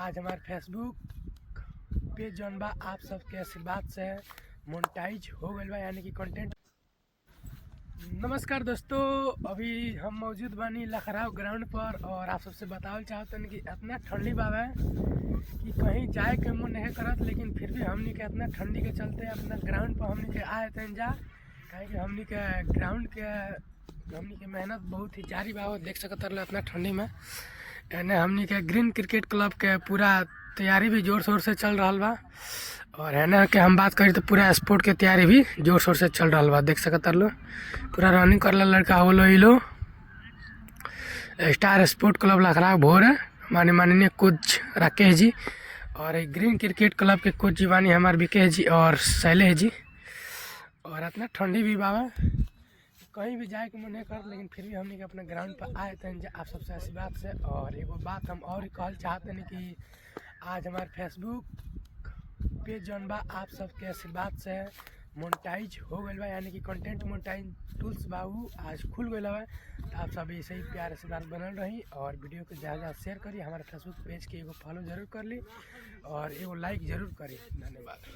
आज हमारे Facebook page जौन बा आप सबके आशीर्वाद से मोनेटाइज हो गई बा, यानी कि कंटेंट। नमस्कार दोस्तों, अभी हम मौजूद बानी लखराव ग्राउंड पर और आप सबसे बतावल चाहते हैं कि इतना ठंडी बाबा कि कहीं जाए के मन नहीं करत, लेकिन फिर भी हमनी के इतना ठंडी के चलते अपना ग्राउंड पर हमनी के आए थे जा, कहीं कि हमनी के ग्राउंड के हमनी के मेहनत बहुत ही जारी बा। देख सकत रहे इतना ठंडी में एने हमनी के ग्रीन क्रिकेट क्लब के पूरा तैयारी भी जोर शोर से चल रहा बा, और एने के हम बात करी तो पूरा स्पोर्ट के तैयारी भी जोर शोर से चल रहा बा। देख सकत लो पूरा रनिंग करला लड़का हो लो स्टार स्पोर्ट क्लब लखराव भोर है माननीय कोच राकेश जी, और एक ग्रीन क्रिकेट क्लब के कोच जी बानी हमारे विकेश जी और शैलेश जी। और इतना ठंडी भी बाबा कहीं भी जाए के मन नहीं कर, लेकिन फिर भी हमने अपने ग्राउंड पर आए थे आप सबसे आशीर्वाद से। और एगो बात हम और कहल चाहते हैं कि आज हमारे फेसबुक पेज जौन बा आप सबके आशीर्वाद से मोनेटाइज हो गई बा, यानी कि कंटेंट मोनेटाइज टूल्स बा आज खुल गई बा। तो आप सब ऐसे ही प्यार आशीर्वाद बनल रही और वीडियो को ज़्यादा शेयर करी, हमारे फेसबुक पेज के एगो फॉलो जरूर कर ली और एगो लाइक जरूर करी। धन्यवाद।